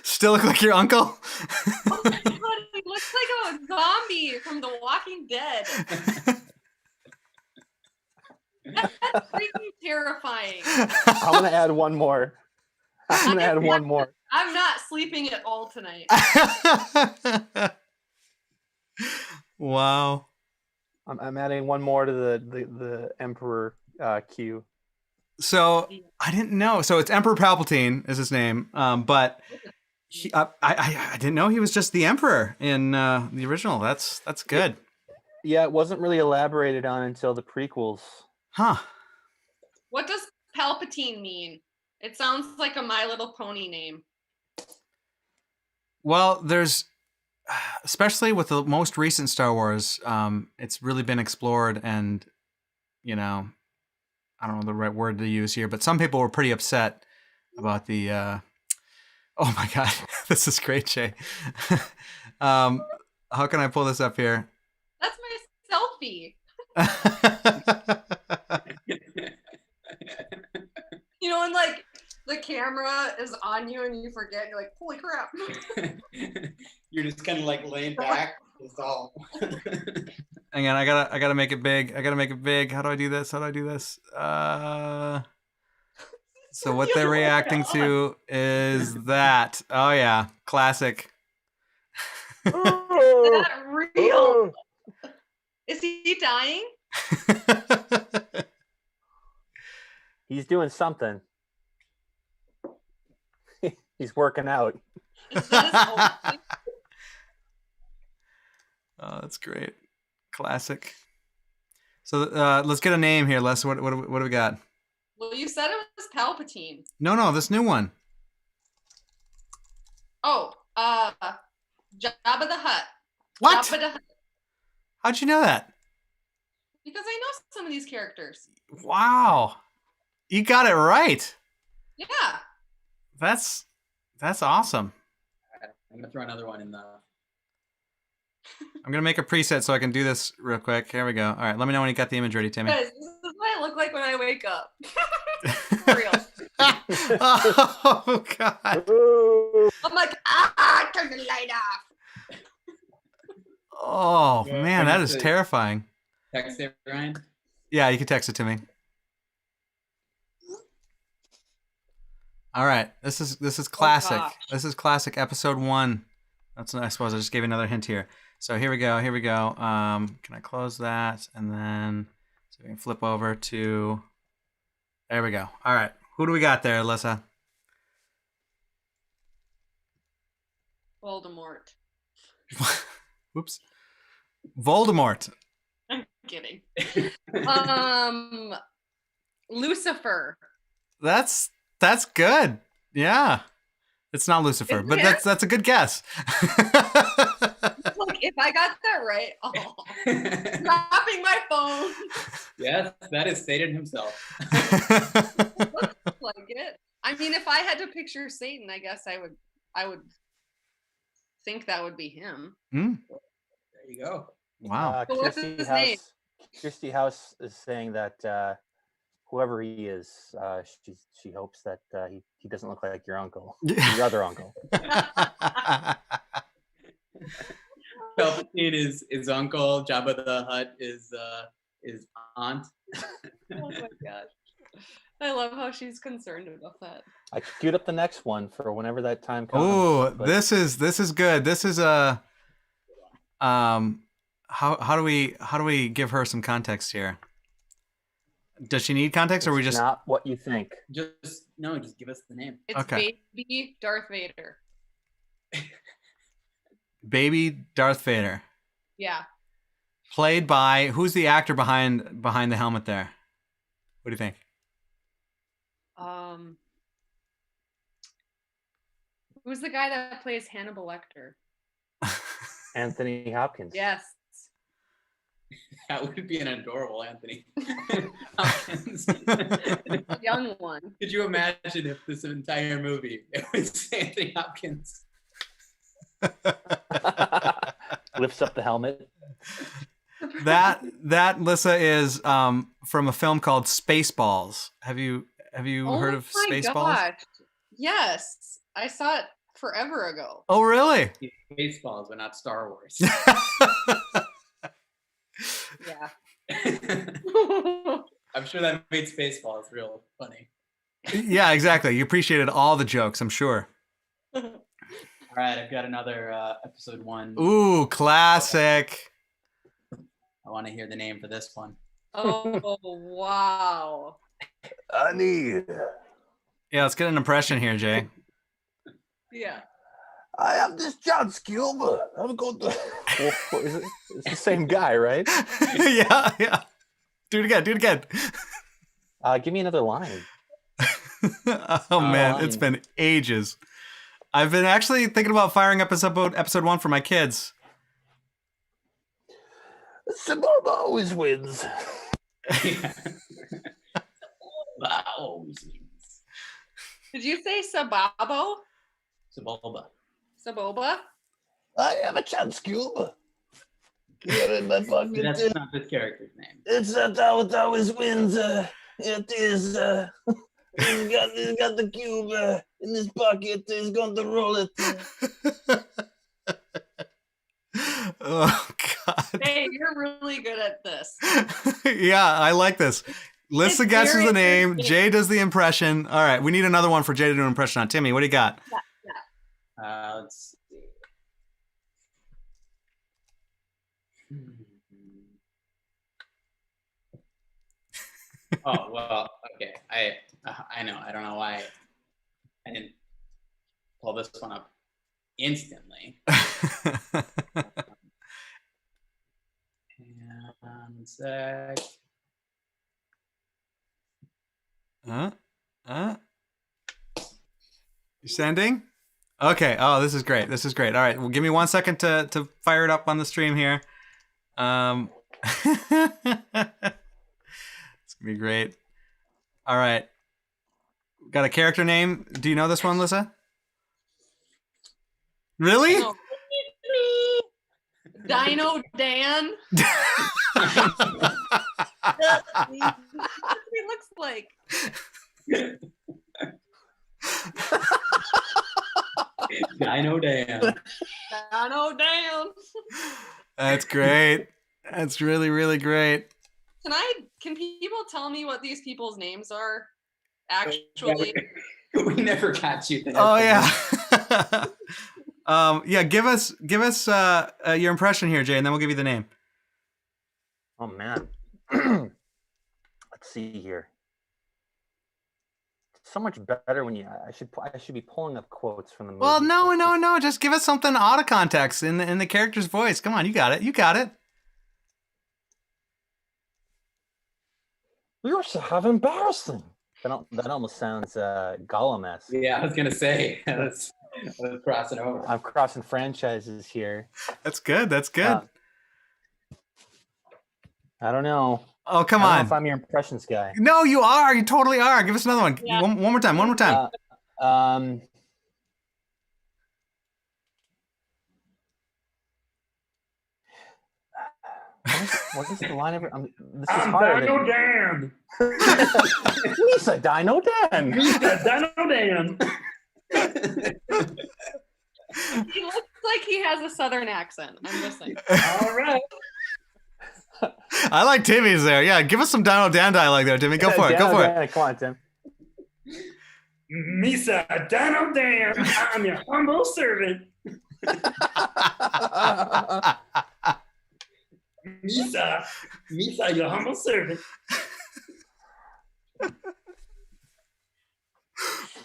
Still look like your uncle? Oh my god, he looks like a zombie from The Walking Dead. That's freaking terrifying. I'm gonna add one more. I'm not sleeping at all tonight. Wow. I'm adding one more to the Emperor queue. So I didn't know. So it's Emperor Palpatine is his name, but I didn't know he was just the Emperor in the original. That's good. Yeah, it wasn't really elaborated on until the prequels. Huh. What does Palpatine mean? It sounds like a My Little Pony name. Well, there's, especially with the most recent Star Wars, it's really been explored, and I don't know the right word to use here, but some people were pretty upset about the. Oh my God, this is great, Jay. How can I pull this up here? That's my selfie. And like the camera is on you and you forget. You're like, holy crap. You're just kind of like laying back. It's all. Hang on, I gotta make it big. How do I do this? So what they're reacting to is that. Oh yeah, classic. Is that real? Is he dying? He's doing something. He's working out. Is that his own? Oh, that's great. Classic. So let's get a name here, Les. What do we got? Well, you said it was Palpatine. No, this new one. Oh, Jabba the Hutt. What? Jabba the Hutt. How'd you know that? Because I know some of these characters. Wow. You got it right. Yeah. That's awesome. I'm gonna throw another one in the. I'm gonna make a preset so I can do this real quick. Here we go. All right, let me know when you got the image ready, Timmy. Guys, this is what I look like when I wake up. For real. Oh God. I'm like, turn the light off. Oh Yeah, man, that is terrifying. Text it, Ryan. Yeah, you can text it to me. All right, this is classic. gosh. This is classic. Episode 1. I suppose I just gave you another hint here. So here we go. Can I close that and then so we can flip over to There we go. All right. Who do we got there, Alyssa? Voldemort. Oops. Voldemort. I'm kidding. Lucifer. That's good. Yeah. It's not Lucifer, Is but it? that's a good guess. Like, if I got that right, dropping my phone. Yes, that is Satan himself. Looks like it. I mean, if I had to picture Satan, I guess I would think that would be him. Mm. There you go. Wow. So what's his name? Kirsty House is saying that whoever he is, she hopes that he doesn't look like your uncle, your other uncle. Palpatine is uncle. Jabba the Hutt is aunt. Oh my gosh. I love how she's concerned about that. I queued up the next one for whenever that time comes. Oh, but this is good. This is a how do we give her some context here? Does she need context, or we just not what you think? Just give us the name. It's Okay. baby Darth Vader. Baby Darth Vader, Yeah. played by who's the actor behind the helmet there? What do you think? Who's the guy that plays Hannibal Lecter? Anthony Hopkins. Yes. That would be an adorable Anthony Hopkins. The young one. Could you imagine if this entire movie it was Anthony Hopkins? Lifts up the helmet. That Lissa is from a film called Spaceballs. Have you heard of Spaceballs? Gosh. Yes. I saw it forever ago. Oh, really? Baseballs, but not Star Wars. Yeah. I'm sure that made Spaceballs real funny. Yeah, exactly. You appreciated all the jokes, I'm sure. All right, I've got another episode 1. Ooh, classic. I want to hear the name for this one. Oh, wow. Yeah, let's get an impression here, Jay. Yeah. I am this John Skilber. I'm going to. Is it? It's the same guy, right? Yeah. Do it again. Give me another line. Oh man, it's been ages. I've been actually thinking about firing up episode 1 for my kids. Sababa always wins. Always wins. Did you say Sababo? Sebulba. Saboba? I am a John Skilber. Get in my pocket. That's not this character's name. It's not how it always wins. It is. He's got the cube in his pocket. He's going to roll it. Oh God. Hey, you're really good at this. Yeah, I like this. Lissa It's guesses very the name. interesting. Jay does the impression. All right, we need another one for Jay to do an impression on. Timmy, what do you got? Let's see. Oh well, okay. I know. I don't know why I didn't pull this one up instantly. And sec. You sending? Okay. Oh, this is great. All right. Well, give me 1 second to fire it up on the stream here. It's gonna be great. All right. Got a character name. Do you know this one, Lissa? Really? No. Dino Dan. He looks like. Dino Dan. Dino Dan. That's great. That's really, really great. Can people tell me what these people's names are? Actually. We never catch you. Oh yeah. Yeah. Give us your impression here, Jay, and then we'll give you the name. Oh man. Let's see here. so much better when I should be pulling up quotes from the movie. Well, no. Just give us something out of context in the character's voice. Come on, you got it. You're so embarrassing. That almost sounds Gollum-esque. Yeah, I was gonna say that's crossing over. I'm crossing franchises here. That's good. I don't know. Oh, come I don't on. know if I'm your impressions guy. No, you are. You totally are. Give us another one. Yeah. One more time. What is the line of it? This is hard. Dino Dan. Lisa Dino Dan. Dino Dan. He looks like he has a southern accent. I'm just saying. All right. I like Timmy's there. Yeah, give us some Dino Dan dialogue there, Timmy. Go for it. Come on, Tim. Misa Dino Dan. I'm your humble servant. Misa, your humble servant.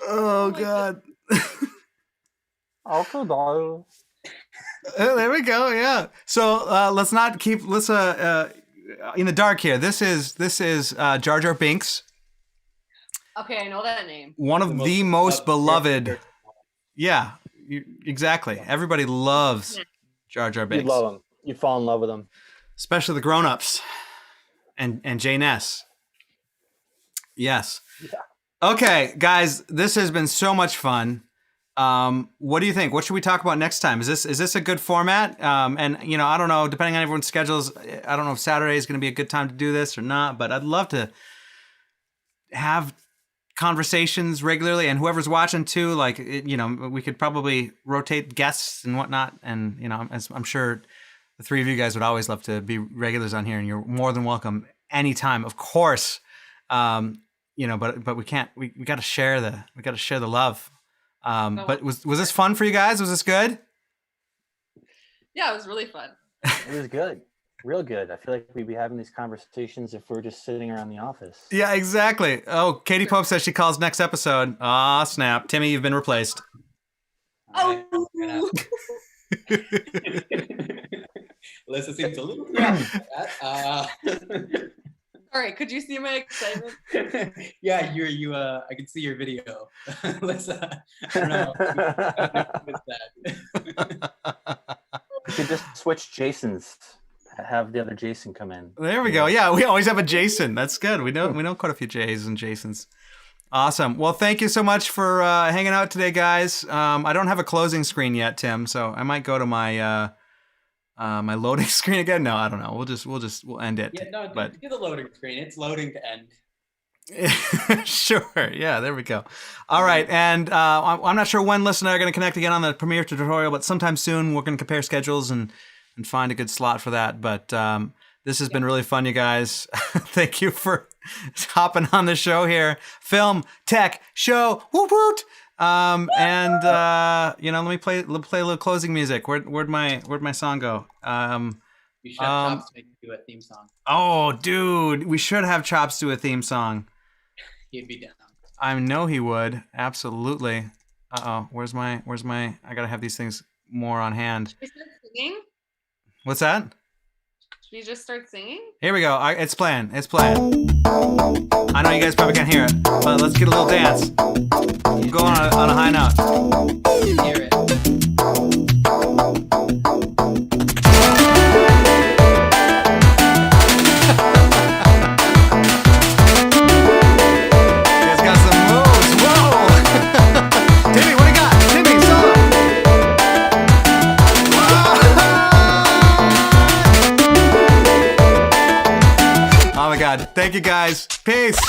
Oh God. Okay, darling. There we go. Yeah. So let's not keep Lissa in the dark here. This is Jar Jar Binks. Okay, I know that name. One of the most beloved. Yeah, exactly. Everybody loves Jar Jar Binks. You love him. You fall in love with him. Especially the grown-ups and Jay Ness. Yes. Yeah. Okay, guys, this has been so much fun. What do you think? What should we talk about next time? Is this a good format? And I don't know, depending on everyone's schedules, I don't know if Saturday is going to be a good time to do this or not, but I'd love to have conversations regularly, and whoever's watching too, like, we could probably rotate guests and whatnot. And, as I'm sure the three of you guys would always love to be regulars on here, and you're more than welcome anytime, of course. But we can't, we got to share the love. But was this fun for you guys? Was this good? Yeah, it was really fun. It was good. Real good. I feel like we'd be having these conversations if we're just sitting around the office. Yeah, exactly. Oh, Katie Pope says she calls next episode. Ah, snap. Timmy, you've been replaced. Oh. Alyssa seems a little proud of that. All right, could you see my excitement? Yeah, I can see your video. Alyssa, I don't know. You could just switch Jasons. Have the other Jason come in. There we go. Yeah, we always have a Jason. That's good. We know quite a few Jays and Jasons. Awesome. Well, thank you so much for hanging out today, guys. I don't have a closing screen yet, Tim, so I might go to my my loading screen again. No, I don't know. We'll end it. Yeah, no, do the loading screen. It's loading to end. Sure. Yeah, there we go. All right. And I'm not sure when Liz and I are going to connect again on the Premiere tutorial, but sometime soon we're going to compare schedules and find a good slot for that. But this has been really fun, you guys. Thank you for hopping on the show here. Film Tech Show. Woot woot. Let me play a little closing music. Where'd my song go? You should have Chops make do a theme song. Oh, dude, we should have Chops do a theme song. He'd be down. I know he would. Absolutely. Uh-oh. Where's my I gotta have these things more on hand. Should we start singing? What's that? Should we just start singing? Here we go. It's playing. I know you guys probably can't hear it, but let's get a little dance. We'll go on a high note. Hear it. Thank you, guys. Peace.